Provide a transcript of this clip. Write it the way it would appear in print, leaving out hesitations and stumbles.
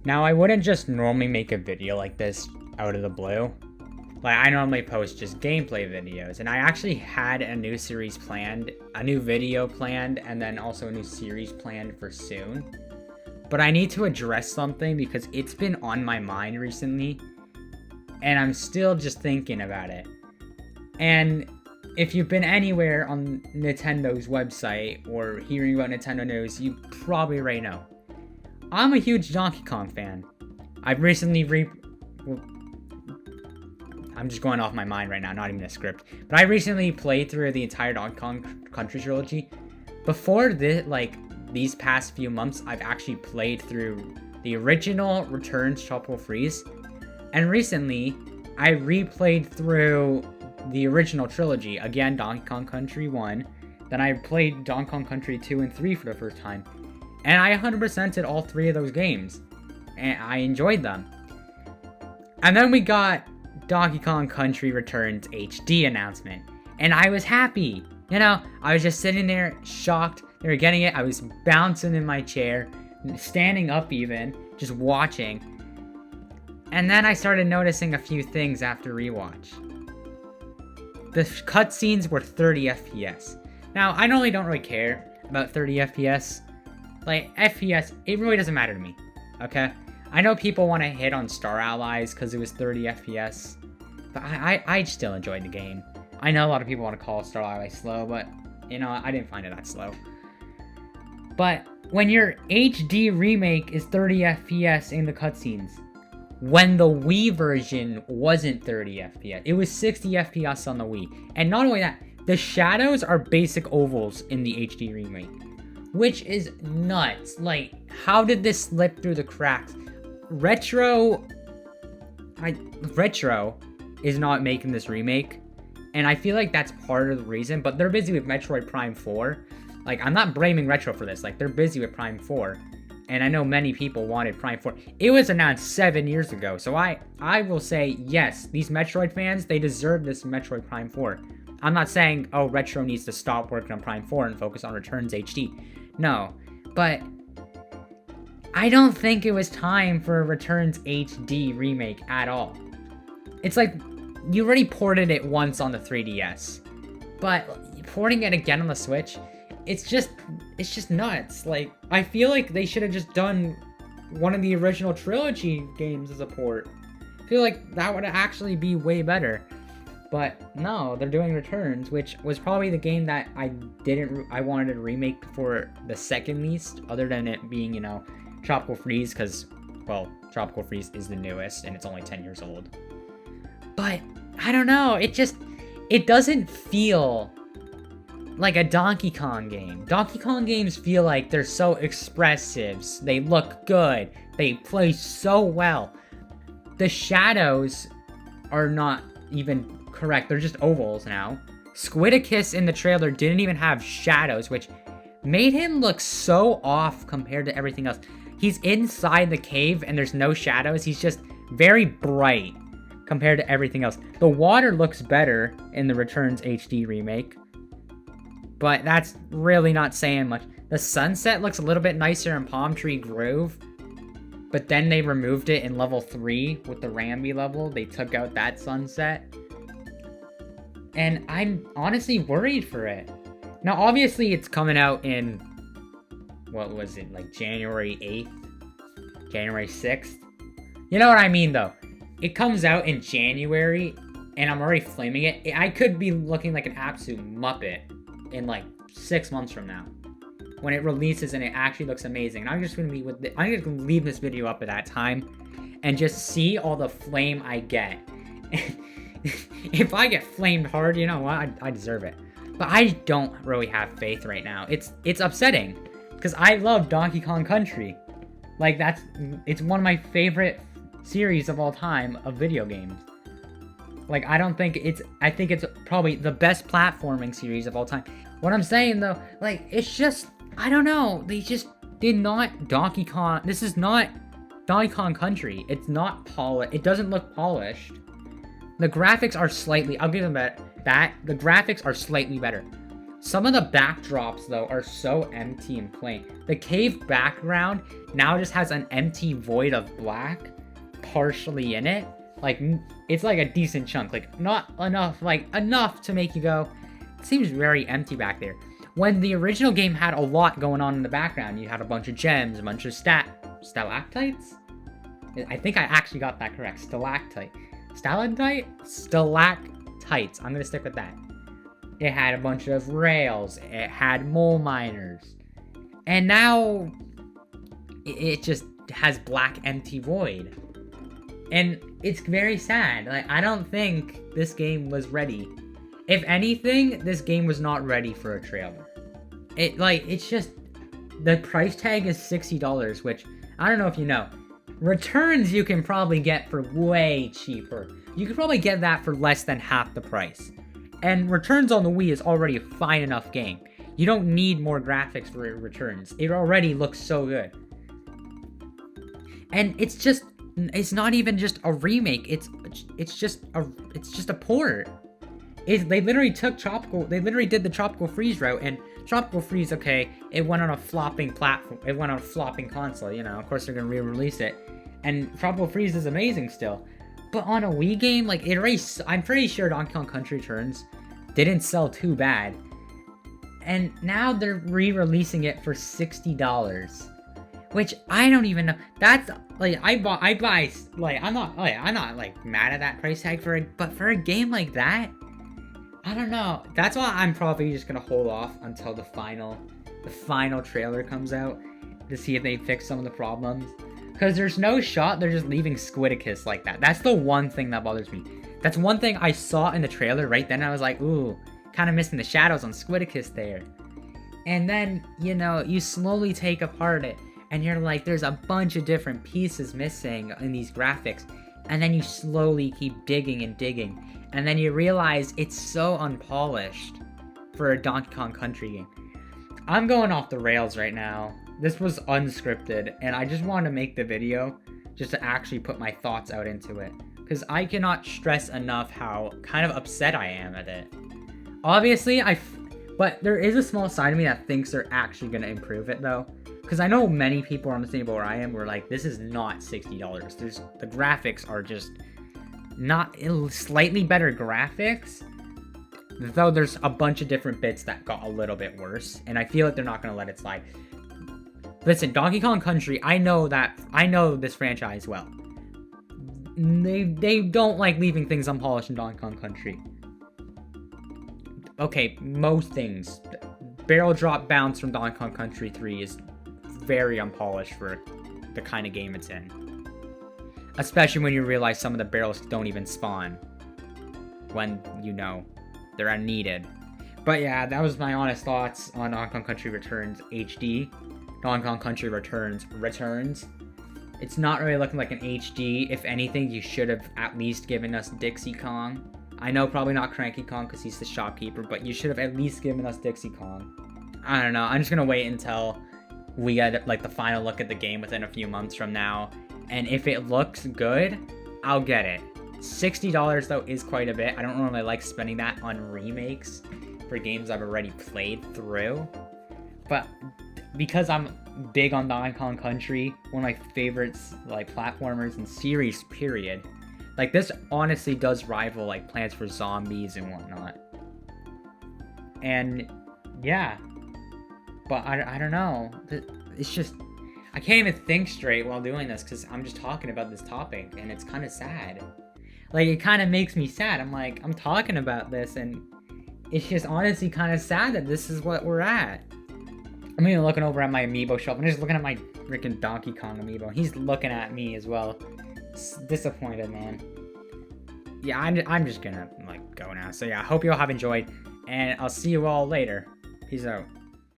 Now, I wouldn't just normally make a video like this out of the blue. Like, I normally post just gameplay videos, and I actually had a new series planned, a new video planned, and then also a new series planned for soon. But I need to address something because it's been on my mind recently, and I'm still just thinking about it. And if you've been anywhere on Nintendo's website or hearing about Nintendo news, you probably already know. I'm a huge Donkey Kong fan. I've recently I'm just going off my mind right now, not even a script. But I recently played through the entire Donkey Kong Country trilogy. Before this, these past few months, I've actually played through the original Returns Tropical Freeze. And recently, I replayed through the original trilogy. Again, Donkey Kong Country 1. Then I played Donkey Kong Country 2 and 3 for the first time. And I 100%ed all 3 of those games. And I enjoyed them. And then we got Donkey Kong Country Returns HD announcement. And I was happy. You know, I was just sitting there shocked they were getting it. I was bouncing in my chair, standing up even, just watching. And then I started noticing a few things after rewatch. The cutscenes were 30 FPS. Now, I normally don't really care about 30 FPS. Like, FPS, it really doesn't matter to me. Okay? I know people want to hit on Star Allies because it was 30 FPS, but I still enjoyed the game. I know a lot of people want to call Star Allies slow, but, you know, I didn't find it that slow. But when your HD remake is 30 FPS in the cutscenes, when the Wii version wasn't 30 FPS, it was 60 FPS on the Wii. And not only that, the shadows are basic ovals in the HD remake, which is nuts. Like, how did this slip through the cracks? Retro is not making this remake, and I feel like that's part of the reason, but they're busy with Metroid Prime 4. Like, I'm not blaming Retro for this. Like, they're busy with Prime 4, and I know many people wanted Prime 4. It was announced 7 years ago, so I will say, yes, these Metroid fans, they deserve this Metroid Prime 4. I'm not saying, oh, Retro needs to stop working on Prime 4 and focus on Returns HD. No, but I don't think it was time for a Returns HD remake at all. It's like, you already ported it once on the 3DS, but porting it again on the Switch, it's just nuts. Like, I feel like they should have just done one of the original trilogy games as a port. I feel like that would actually be way better. But no, they're doing Returns, which was probably the game that I wanted to remake for the second least, other than it being, you know, Tropical Freeze, because, well, Tropical Freeze is the newest, and it's only 10 years old. But, I don't know, it doesn't feel like a Donkey Kong game. Donkey Kong games feel like they're so expressive, they look good, they play so well. The shadows are not even correct, they're just ovals now. Squidicus in the trailer didn't even have shadows, which made him look so off compared to everything else. He's inside the cave and there's no shadows. He's just very bright compared to everything else. The water looks better in the Returns HD remake, but that's really not saying much. The sunset looks a little bit nicer in Palm Tree Grove, but then they removed it in level 3 with the Ramby level. They took out that sunset. And I'm honestly worried for it. Now, obviously, it's coming out in, what was it, like January 8th? January 6th? You know what I mean, though. It comes out in January, and I'm already flaming it. I could be looking like an absolute muppet in, like, 6 months from now, when it releases and it actually looks amazing. And I'm just gonna I'm just gonna leave this video up at that time, and just see all the flame I get. If I get flamed hard, you know what? I deserve it. But I don't really have faith right now. It's upsetting, because I love Donkey Kong Country. Like, it's one of my favorite series of all time of video games. Like, I think it's probably the best platforming series of all time. What I'm saying, though, like, it's just, I don't know, they just did not Donkey Kong. This is not Donkey Kong Country. It's not polished. It doesn't look polished. The graphics are slightly, I'll give them that. The graphics are slightly better. Some of the backdrops, though, are so empty and plain. The cave background now just has an empty void of black partially in it. Like, it's like a decent chunk. Like, not enough, like, enough to make you go, it seems very empty back there. When the original game had a lot going on in the background, you had a bunch of gems, a bunch of stalactites? I think I actually got that correct. Stalactite. Stalactite? Stalactites. I'm gonna stick with that. It had a bunch of rails. It had mole miners. And now it just has black empty void. And it's very sad. Like, I don't think this game was ready. If anything, this game was not ready for a trailer. It's just, the price tag is $60, which, I don't know if you know. Returns you can probably get for way cheaper. You could probably get that for less than half the price. And Returns on the Wii is already a fine enough game. You don't need more graphics for Returns. It already looks so good. And it's not even just a remake. It's just a port. They literally took they literally did the Tropical Freeze route, and Tropical Freeze, okay, it went on a flopping platform, it went on a flopping console, you know, of course they're gonna re-release it. And Tropical Freeze is amazing still. But on a Wii game, like, I'm pretty sure Donkey Kong Country Returns didn't sell too bad. And now they're re-releasing it for $60. Which, I don't even know. That's, like, I'm not like, mad at that price tag but for a game like that, I don't know. That's why I'm probably just gonna hold off until the final trailer comes out to see if they fix some of the problems. Because there's no shot they're just leaving Squidicus like that. That's the one thing that bothers me. That's one thing I saw in the trailer right then. I was like, ooh, kind of missing the shadows on Squidicus there. And then, you know, you slowly take apart it, and you're like, there's a bunch of different pieces missing in these graphics. And then you slowly keep digging and digging. And then you realize it's so unpolished for a Donkey Kong Country game. I'm going off the rails right now. This was unscripted, and I just wanted to make the video just to actually put my thoughts out into it. Because I cannot stress enough how kind of upset I am at it. Obviously, but there is a small side of me that thinks they're actually going to improve it, though. Because I know many people are on the same boat where I am, where like, this is not $60. The graphics are just not slightly better graphics, though there's a bunch of different bits that got a little bit worse, and I feel like they're not going to let it slide. Listen, Donkey Kong Country, I know this franchise well. They don't like leaving things unpolished in Donkey Kong Country. Okay, most things. Barrel drop bounce from Donkey Kong Country 3 is very unpolished for the kind of game it's in. Especially when you realize some of the barrels don't even spawn when, you know, they're unneeded. But yeah, that was my honest thoughts on Donkey Kong Country Returns HD. Donkey Kong Country Returns. It's not really looking like an HD. If anything, you should have at least given us Dixie Kong. I know probably not Cranky Kong because he's the shopkeeper, but you should have at least given us Dixie Kong. I don't know. I'm just going to wait until we get like the final look at the game within a few months from now. And if it looks good, I'll get it. $60 though is quite a bit. I don't normally like spending that on remakes for games I've already played through. But because I'm big on Donkey Kong Country, one of my favorites, like, platformers and series, period. Like, this honestly does rival, like, Plants vs. Zombies and whatnot. And, yeah. But I don't know. It's just, I can't even think straight while doing this because I'm just talking about this topic, and it's kind of sad. Like, it kind of makes me sad. I'm like, I'm talking about this, and it's just honestly kind of sad that this is what we're at. I'm even looking over at my amiibo shelf. I'm just looking at my freaking Donkey Kong amiibo. He's looking at me as well. It's disappointed, man. Yeah, I'm just gonna, like, go now. So yeah, I hope you all have enjoyed, and I'll see you all later. Peace out.